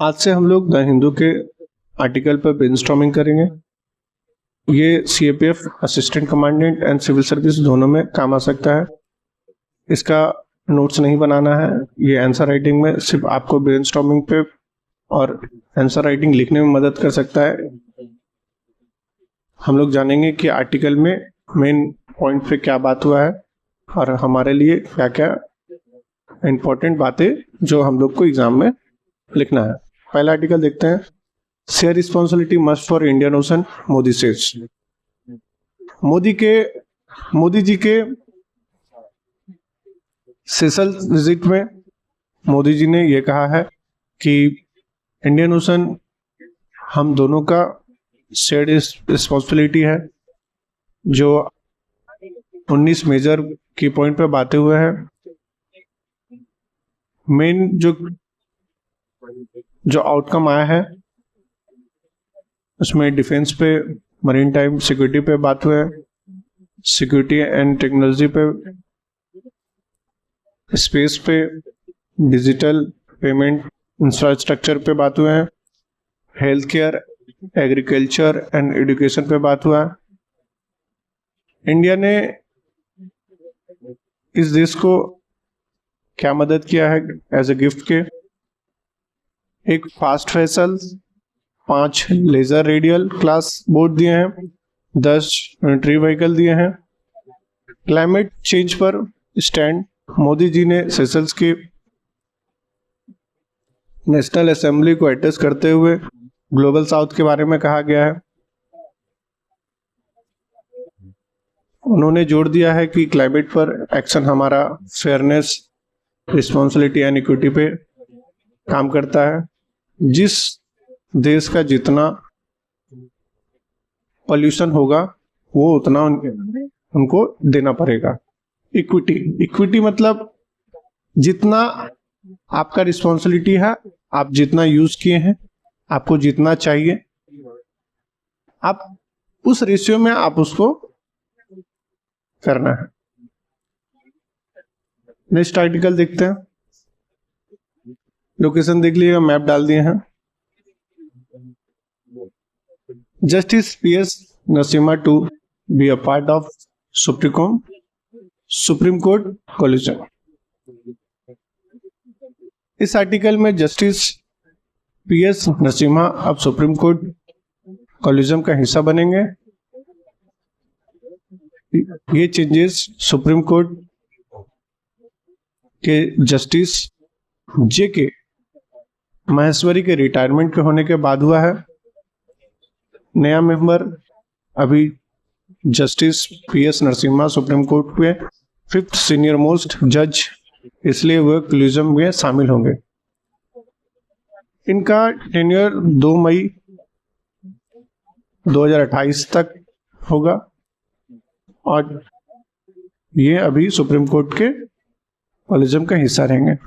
आज से हम लोग द हिंदू के आर्टिकल पर ब्रेनस्टॉर्मिंग करेंगे। ये CAPF assistant commandant and civil service दोनों में काम आ सकता है। इसका नोट्स नहीं बनाना है, ये आंसर राइटिंग में सिर्फ आपको ब्रेनस्टॉर्मिंग पे और आंसर राइटिंग लिखने में मदद कर सकता है। हम लोग जानेंगे कि आर्टिकल में मेन पॉइंट पे क्या बात हुआ है और हमारे लिए क्या क्या इंपॉर्टेंट बातें जो हम लोग को एग्जाम में लिखना है। पहला आर्टिकल देखते हैं। Share responsibility must for Indian ocean, Modi says. Modi ji के सेशल्स विजिट में मोदी जी ने ये कहा है कि इंडियन ओशन हम दोनों का शेयर्ड रिस्पॉन्सिबिलिटी है। जो 19 मेजर की पॉइंट पे बातें हुए हैं। मेन जो आउटकम आया है उसमें डिफेंस पे, मरीन टाइम सिक्योरिटी पे बात हुए, सिक्योरिटी एंड टेक्नोलॉजी पे, स्पेस पे, डिजिटल पेमेंट इंफ्रास्ट्रक्चर पे बात हुए हैं, health care, agriculture and education पे बात हुआ है। इंडिया ने इस देश को क्या मदद किया है एज ए गिफ्ट के? एक fast vessel, 5 laser radial class boat दिए हैं, 10 मिलिट्री व्हीकल दिए हैं। क्लाइमेट चेंज पर स्टैंड मोदी जी ने सेशल्स की नेशनल असेंबली को एड्रेस करते हुए ग्लोबल साउथ के बारे में कहा गया है। उन्होंने जोर दिया है कि क्लाइमेट पर एक्शन हमारा फेयरनेस, रिस्पॉन्सिबिलिटी एंड इक्विटी पे काम करता है। जिस देश का जितना पॉल्यूशन होगा वो उतना उनको देना पड़ेगा। इक्विटी मतलब जितना आपका रिस्पॉन्सिबिलिटी है, आप जितना यूज किए हैं, आपको जितना चाहिए, आप उस रेशियो में आप उसको करना है। नेक्स्ट आर्टिकल देखते हैं। लोकेशन देख लीजिएगा, मैप डाल दिए हैं। Justice PS Narasimha to be a part of Supreme Court collegium. इस आर्टिकल में जस्टिस पीएस नरसिम्हा अब सुप्रीम कोर्ट कोलिजन का हिस्सा बनेंगे। ये चेंजेस सुप्रीम कोर्ट के जस्टिस जेके महेश्वरी के रिटायरमेंट के होने के बाद हुआ है। नया मेंबर अभी justice PS Narasimha supreme Court के 5th सीनियर मोस्ट जज, इसलिए वह कोलिजन में शामिल होंगे। इनका टेन्योर 2 मई 2028 तक होगा और ये अभी सुप्रीम कोर्ट के कोलिजन का हिस्सा रहेंगे।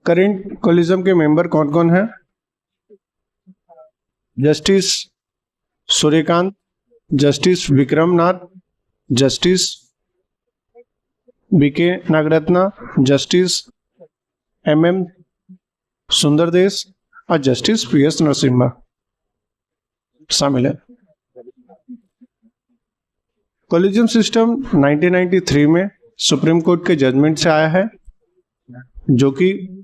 करेंट कोलिजन के मेंबर कौन कौन है? Justice Suryakant, justice Vikram Nath, justice BK Nagarathna, justice MM Sundresh और जस्टिस पीएस नरसिम्हा शामिल है। कोलिजन सिस्टम 1993 में सुप्रीम कोर्ट के जजमेंट से आया है, जो कि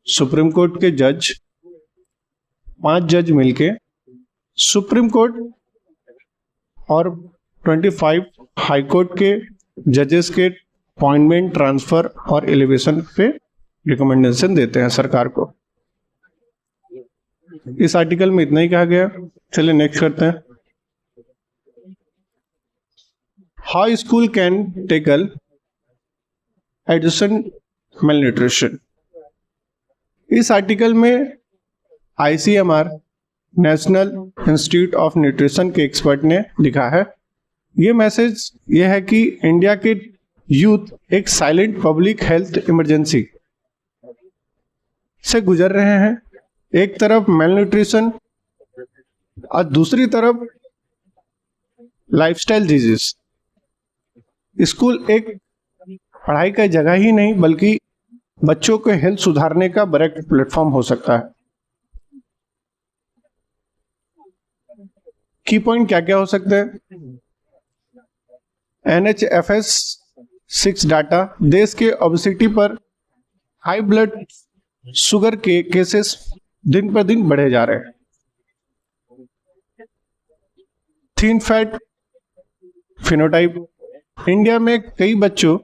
सुप्रीम कोर्ट के जज 5 जज मिलके सुप्रीम कोर्ट और 25 हाई कोर्ट के जजेस के अपॉइंटमेंट, ट्रांसफर और एलिवेशन पे रिकमेंडेशन देते हैं सरकार को। इस आर्टिकल में इतना ही कहा गया। चलिए नेक्स्ट करते हैं। How school can tackle adolescent malnutrition। इस आर्टिकल में ICMR national institute of nutrition के एक्सपर्ट ने लिखा है। ये मैसेज ये है कि इंडिया के यूथ एक साइलेंट पब्लिक हेल्थ इमरजेंसी से गुजर रहे हैं। एक तरफ मेलन्यूट्रिशन और दूसरी तरफ लाइफस्टाइल डिजीज। स्कूल एक पढ़ाई का जगह ही नहीं बल्कि बच्चों के हेल्थ सुधारने का बड़ा प्लेटफॉर्म हो सकता है। की पॉइंट क्या क्या हो सकते हैं? NHFS 6 डाटा देश के ओबेसिटी पर हाई ब्लड शुगर के केसेस दिन पर दिन बढ़े जा रहे हैं। थिन फैट फिनोटाइप, इंडिया में कई बच्चों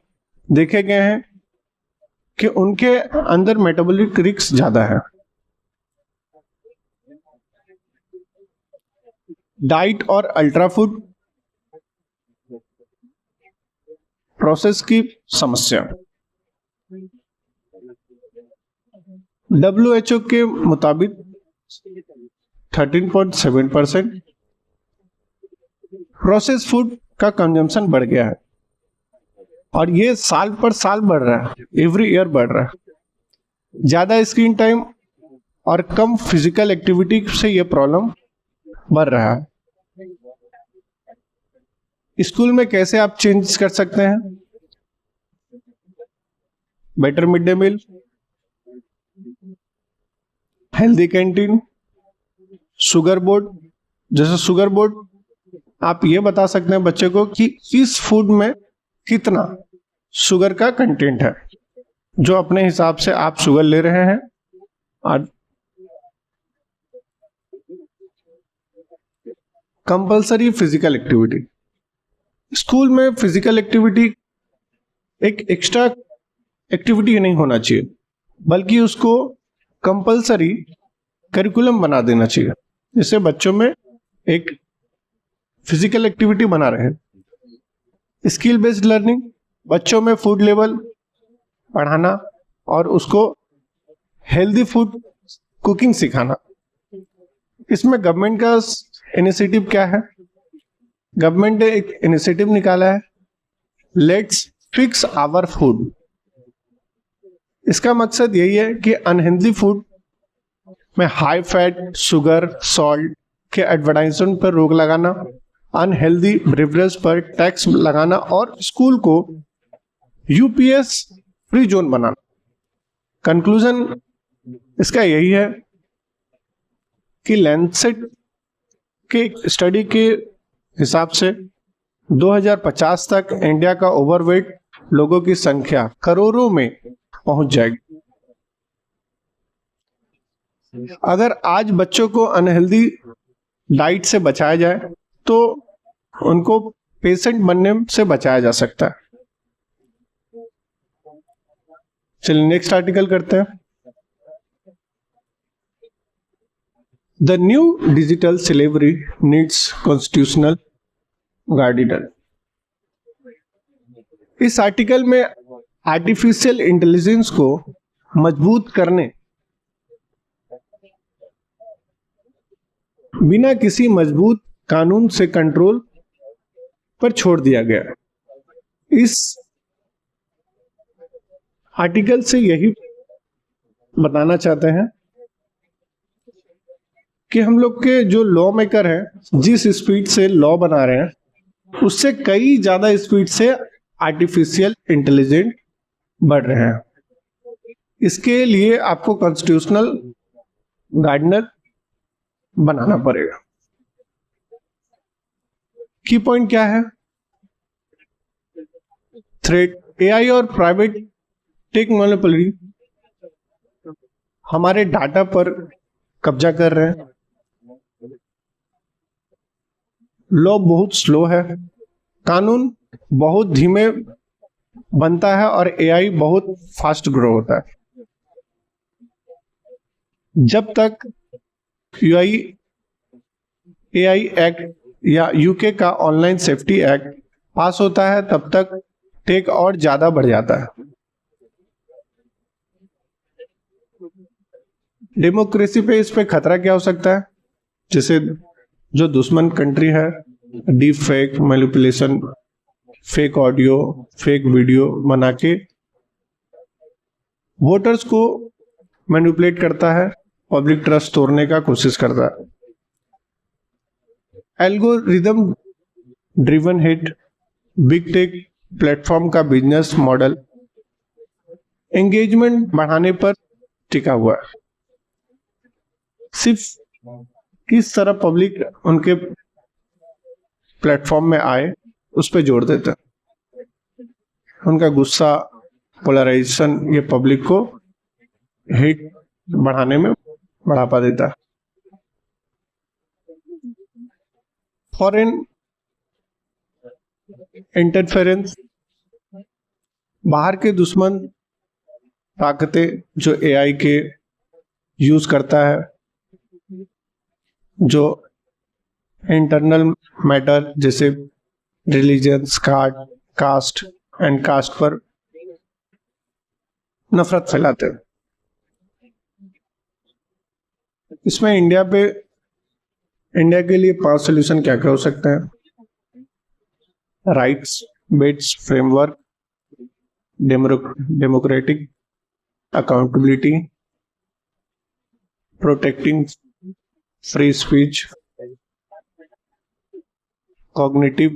देखे गए हैं कि उनके अंदर मेटाबॉलिक रिस्क ज्यादा है। डाइट और अल्ट्रा फूड प्रोसेस की समस्या। WHO के मुताबिक 13.7% प्रोसेस फूड का कंजम्पशन बढ़ गया है और ये साल पर साल बढ़ रहा है, एवरी ईयर बढ़ रहा है। ज्यादा स्क्रीन टाइम और कम फिजिकल एक्टिविटी से ये प्रॉब्लम बढ़ रहा है। स्कूल में कैसे आप चेंज कर सकते हैं? Better mid day meal, healthy canteen, sugar board. जैसे शुगर बोर्ड आप ये बता सकते हैं बच्चे को कि इस फूड में कितना शुगर का कंटेंट है, जो अपने हिसाब से आप शुगर ले रहे हैं। और कंपल्सरी फिजिकल एक्टिविटी, स्कूल में फिजिकल एक्टिविटी एक एक्स्ट्रा एक्टिविटी नहीं होना चाहिए, बल्कि उसको कंपल्सरी करिकुलम बना देना चाहिए, जिससे बच्चों में एक फिजिकल एक्टिविटी बना रहे। स्किल बेस्ड लर्निंग, बच्चों में फूड लेवल पढ़ाना और उसको हेल्दी फूड कुकिंग सिखाना। इसमें गवर्नमेंट का इनिशिएटिव क्या है? गवर्नमेंट ने एक इनिशिएटिव निकाला है, लेट्स फिक्स आवर फूड। इसका मकसद यही है कि अनहेल्दी फूड में हाई फैट, शुगर, सॉल्ट के एडवर्टाइजमेंट पर रोक लगाना, अनहेल्दी बेवरेज पर टैक्स लगाना और स्कूल को UPS फ्री जोन बनाना। कंक्लूजन इसका यही है कि लैंसेट के स्टडी के हिसाब से 2050 तक इंडिया का ओवरवेट लोगों की संख्या करोड़ों में पहुंच जाएगी। अगर आज बच्चों को अनहेल्दी डाइट से बचाया जाए तो उनको पेशेंट बनने से बचाया जा सकता है। चलिए नेक्स्ट आर्टिकल करते हैं। The new digital slavery needs constitutional guidance. इस आर्टिकल में आर्टिफिशियल इंटेलिजेंस को मजबूत करने बिना किसी मजबूत कानून से कंट्रोल पर छोड़ दिया गया। इस आर्टिकल से यही बताना चाहते हैं कि हम लोग के जो लॉ मेकर हैं, जिस स्पीड से लॉ बना रहे हैं, उससे कई ज्यादा स्पीड से आर्टिफिशियल इंटेलिजेंस बढ़ रहे हैं। इसके लिए आपको कॉन्स्टिट्यूशनल गाइडेंस बनाना पड़ेगा। की पॉइंट क्या है? थ्रेट, AI और प्राइवेट टेक मोनोपोली हमारे डाटा पर कब्जा कर रहे हैं। लॉ बहुत स्लो है, कानून बहुत धीमे बनता है और AI बहुत फास्ट ग्रो होता है। जब तक AI एक्ट या UK का ऑनलाइन सेफ्टी एक्ट पास होता है, तब तक टेक और ज्यादा बढ़ जाता है। डेमोक्रेसी पे इस पे खतरा क्या हो सकता है? जैसे जो दुश्मन कंट्री है, deep fake, manipulation, fake audio, fake video बना के वोटर्स को मैनिपुलेट करता है, पब्लिक ट्रस्ट तोड़ने का कोशिश करता है। Algorithm driven hit, big tech platform का बिजनेस मॉडल एंगेजमेंट बढ़ाने पर टिका हुआ है। सिर्फ किस तरह पब्लिक उनके प्लेटफॉर्म में आए उस पर जोर देते हैं। उनका गुस्सा, पोलराइजेशन, ये पब्लिक को हेट बढ़ाने में बढ़ावा देता है। फॉरेन इंटरफेरेंस, बाहर के दुश्मन ताकतें जो एआई के यूज करता है, जो इंटरनल मैटर जैसे रिलीजन्स, कास्ट एंड कास्ट पर नफरत फैलाते हैं। इसमें इंडिया के लिए 5 सोल्यूशन क्या क्या हो सकते हैं? Rights based framework, democratic accountability, protecting free speech, cognitive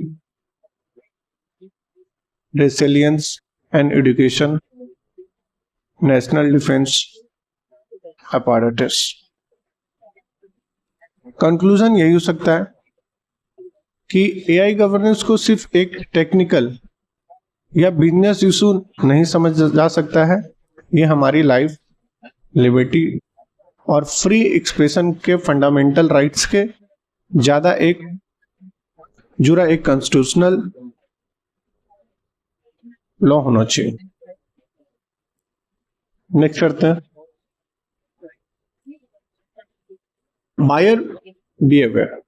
resilience and education, national defence apparatus. Conclusion यही हो सकता है कि एआई गवर्नेंस को सिर्फ एक टेक्निकल या बिजनेस इशू नहीं समझ जा सकता है। ये हमारी लाइफ, लिबर्टी और फ्री एक्सप्रेशन के फंडामेंटल राइट्स के ज्यादा जुड़ा एक कॉन्स्टिट्यूशनल लॉ होना चाहिए। नेक्स्ट करते हैं, बायर बिहेवियर।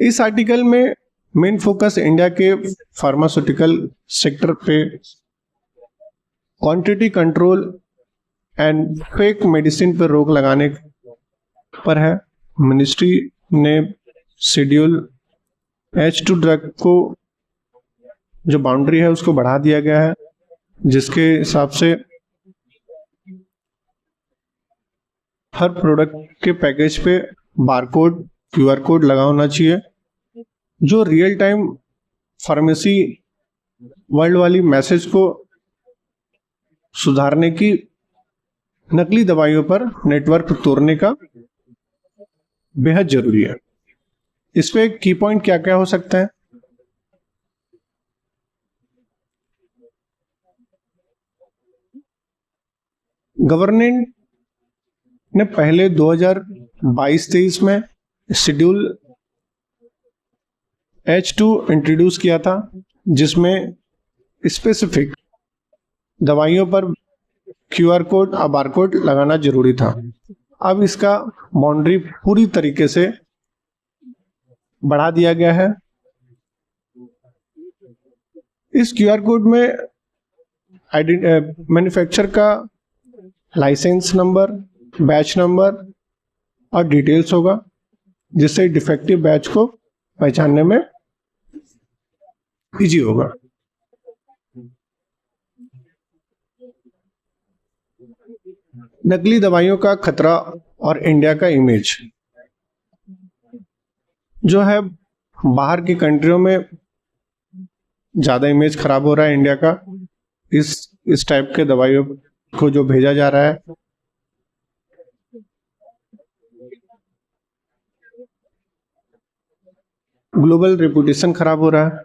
इस आर्टिकल में मेन फोकस इंडिया के फार्मास्यूटिकल सेक्टर पे quantity control and fake medicine पर रोक लगाने पर है। मिनिस्ट्री ने शेड्यूल H2 ड्रग को जो बाउंड्री है उसको बढ़ा दिया गया है, जिसके हिसाब से हर प्रोडक्ट के पैकेज पे बारकोड, QR कोड लगा होना चाहिए, जो रियल टाइम फार्मेसी वर्ल्ड वाली मैसेज को सुधारने की, नकली दवाइयों पर नेटवर्क तोड़ने का बेहद जरूरी है। इस पे की पॉइंट क्या क्या हो सकता है? गवर्नमेंट ने पहले 2022-23 में शेड्यूल H2 इंट्रोड्यूस किया था, जिसमें स्पेसिफिक दवाइयों पर QR कोड और बारकोड लगाना जरूरी था। अब इसका बाउंड्री पूरी तरीके से बढ़ा दिया गया है। इस QR कोड में मैन्युफैक्चरर का लाइसेंस नंबर, बैच नंबर और डिटेल्स होगा, जिससे डिफेक्टिव बैच को पहचानने में इजी होगा। नकली दवाइयों का खतरा और इंडिया का इमेज जो है, बाहर की कंट्रियों में ज्यादा इमेज खराब हो रहा है इंडिया का, इस टाइप के दवाइयों को जो भेजा जा रहा है। ग्लोबल रेपुटेशन खराब हो रहा है।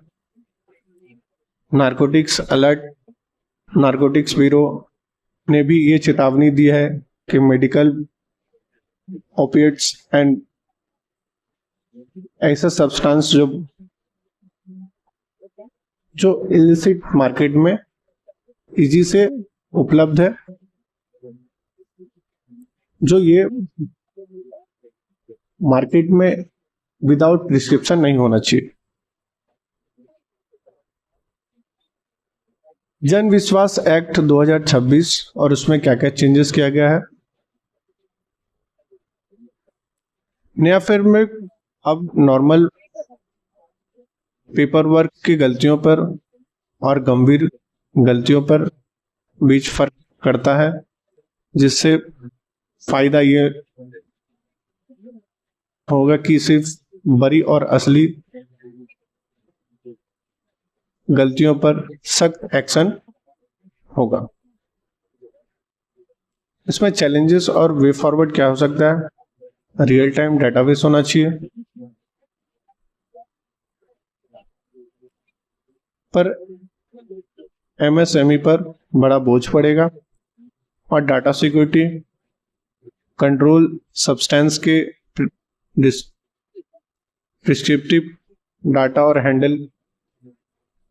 नारकोटिक्स अलर्ट, नारकोटिक्स ब्यूरो ने भी ये चेतावनी दी है कि मेडिकल ओपिएट्स एंड ऐसा सब्सटेंस जो इलिसिट मार्केट में इजी से उपलब्ध है, जो ये मार्केट में विदाउट प्रिस्क्रिप्शन नहीं होना चाहिए। जन विश्वास एक्ट 2026 और उसमें क्या क्या चेंजेस किया गया है। नया फिर में अब नॉर्मल पेपर वर्क की गलतियों पर और गंभीर गलतियों पर बीच फर्क करता है, जिससे फायदा ये होगा कि सिर्फ बड़ी और असली गलतियों पर सख्त एक्शन होगा। इसमें चैलेंजेस और वे फॉरवर्ड क्या हो सकता है? रियल टाइम डेटाबेस होना चाहिए, पर एमएसएमई पर बड़ा बोझ पड़ेगा, और डाटा सिक्योरिटी कंट्रोल सब्सटेंस के प्रिस्क्रिप्टिव डाटा और हैंडल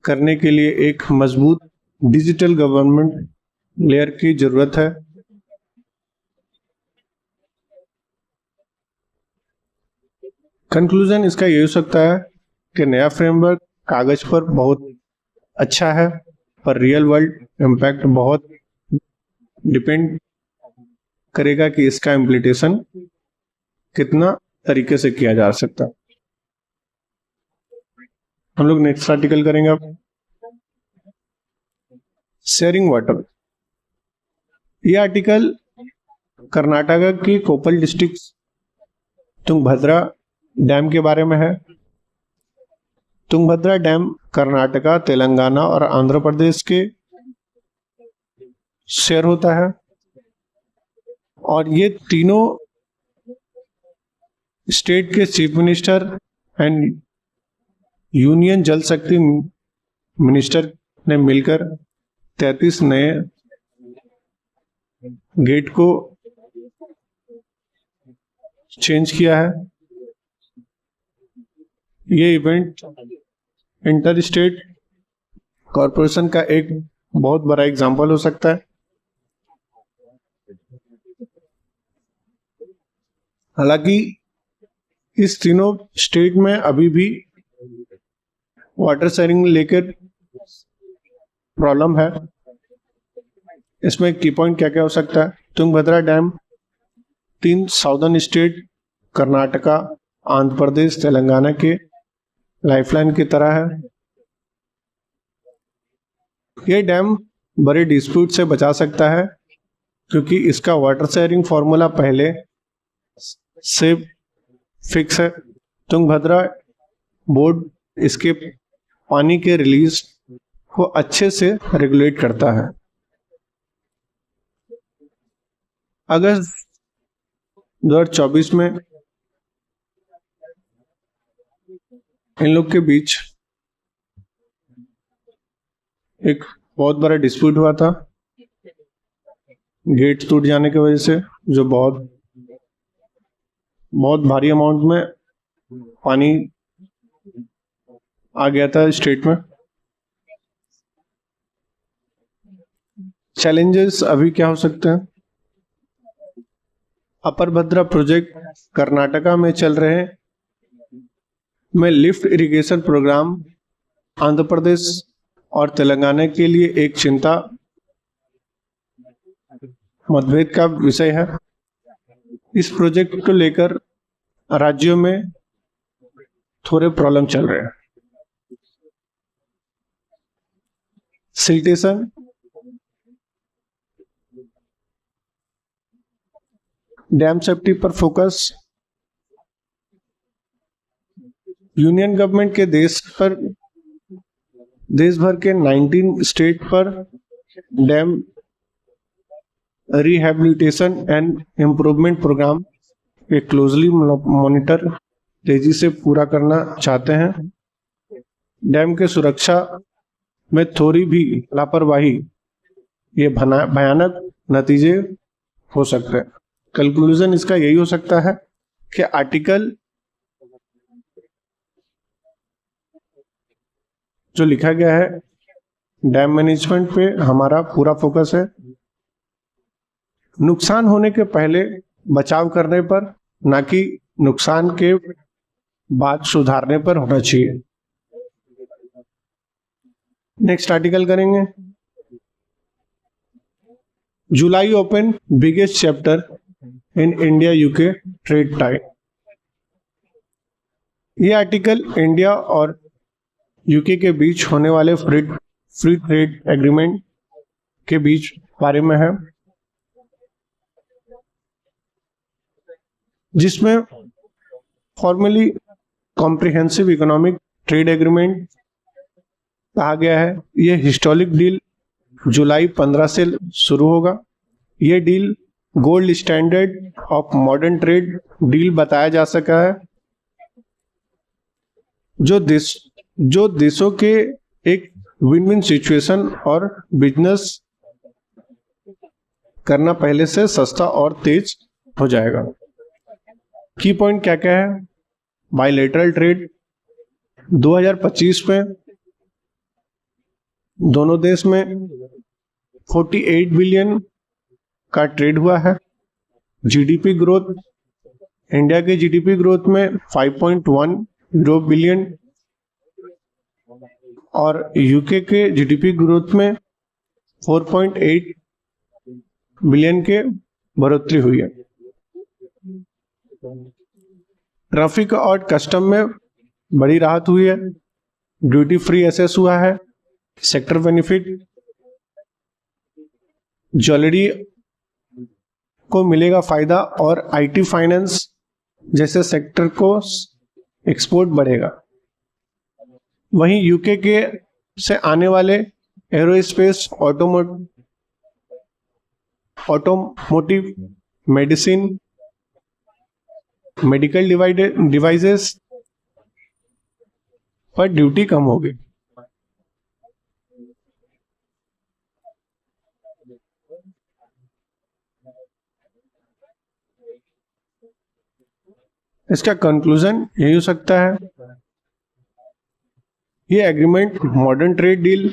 करने के लिए एक मजबूत डिजिटल गवर्नमेंट लेयर की जरूरत है। कंक्लूजन इसका ये हो सकता है कि नया फ्रेमवर्क कागज पर बहुत अच्छा है, पर रियल वर्ल्ड इम्पैक्ट बहुत डिपेंड करेगा कि इसका इम्प्लीमेंटेशन कितना तरीके से किया जा सकता है। हम लोग नेक्स्ट आर्टिकल करेंगे अब शेयरिंग वाटर। ये आर्टिकल कर्नाटक की कोप्पल डिस्ट्रिक्ट तुंगभद्रा डैम के बारे में है। तुंगभद्रा डैम कर्नाटका, तेलंगाना और आंध्र प्रदेश के शेयर होता है, और ये तीनों स्टेट के चीफ मिनिस्टर एंड यूनियन जल शक्ति मिनिस्टर ने मिलकर 33 नए गेट को चेंज किया है। ये इवेंट इंटर स्टेट कॉरपोरेशन का एक बहुत बड़ा एग्जाम्पल हो सकता है। हालांकि इस तीनों स्टेट में अभी भी वाटर शेयरिंग लेकर प्रॉब्लम है। इसमें की पॉइंट क्या क्या हो सकता है? Tungabhadra dam 3 southern state Karnataka, Andhra Pradesh, Telangana के लाइफलाइन की तरह है। ये डैम बड़े डिस्प्यूट से बचा सकता है, क्योंकि इसका वाटर शेयरिंग फॉर्मूला पहले से फिक्स है। तुंगभद्रा बोर्ड इसके पानी के रिलीज को अच्छे से रेगुलेट करता है। अगस्त 2024 में इन लोग के बीच एक बहुत बड़ा डिस्प्यूट हुआ था गेट टूट जाने की वजह से, जो बहुत भारी अमाउंट में पानी आ गया था स्टेट में। चैलेंजेस अभी क्या हो सकते हैं? अपर भद्रा प्रोजेक्ट कर्नाटका में चल रहे में lift irrigation programme Andhra Pradesh और तेलंगाना के लिए एक चिंता मतभेद का विषय है। इस प्रोजेक्ट को लेकर राज्यों में थोड़े प्रॉब्लम चल रहे हैं। सिल्टेशन डैम सेफ्टी पर फोकस। यूनियन गवर्नमेंट के देश भर के 19 स्टेट पर dam rehabilitation and improvement programme के क्लोजली मॉनिटर तेजी से पूरा करना चाहते हैं। डैम के सुरक्षा में थोड़ी भी लापरवाही ये भयानक नतीजे हो सकते हैं। कंक्लूजन इसका यही हो सकता है कि आर्टिकल जो लिखा गया है डैम मैनेजमेंट पे हमारा पूरा फोकस है, नुकसान होने के पहले बचाव करने पर, ना कि नुकसान के बाद सुधारने पर होना चाहिए। नेक्स्ट आर्टिकल करेंगे July open biggest chapter in India UK trade tie. ये आर्टिकल इंडिया और यूके के बीच होने वाले फ्री ट्रेड एग्रीमेंट के बीच बारे में है, जिसमें formally comprehensive economic trade agreement कहा गया है। यह हिस्टोरिक डील जुलाई 15 से शुरू होगा। यह deal gold standard of modern trade deal बताया जा सका है, जो देशों के एक विन विन सिचुएशन और बिजनेस करना पहले से सस्ता और तेज हो जाएगा। की पॉइंट क्या क्या है? बायलैटरल ट्रेड 2025 में दोनों देश में 48 बिलियन का ट्रेड हुआ है। जीडीपी ग्रोथ, इंडिया के जीडीपी ग्रोथ में 5.10 बिलियन और यूके के जीडीपी ग्रोथ में 4.8 बिलियन के बढ़ोतरी हुई है। ट्रैफिक और कस्टम में बड़ी राहत हुई है। ड्यूटी फ्री एसेस हुआ है। सेक्टर बेनिफिट, ज्वेलरी को मिलेगा फायदा और आईटी फाइनेंस जैसे सेक्टर को एक्सपोर्ट बढ़ेगा। वहीं यूके के से आने वाले aerospace, automotive, medicine, medical devices पर ड्यूटी कम होगी। इसका कंक्लूजन यही हो सकता है, ये एग्रीमेंट मॉडर्न ट्रेड डील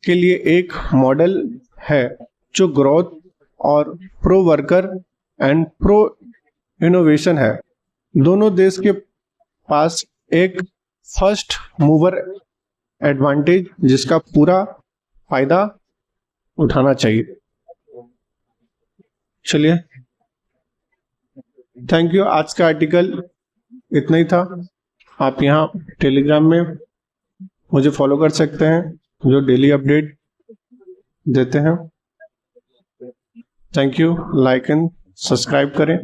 के लिए एक मॉडल है जो ग्रोथ और pro worker and pro innovation है। दोनों देश के पास एक फर्स्ट मूवर एडवांटेज जिसका पूरा फायदा उठाना चाहिए। चलिए, थैंक यू। आज का आर्टिकल इतना ही था। आप यहाँ टेलीग्राम में मुझे फॉलो कर सकते हैं, जो डेली अपडेट देते हैं। Thank you. Like and subscribe करें।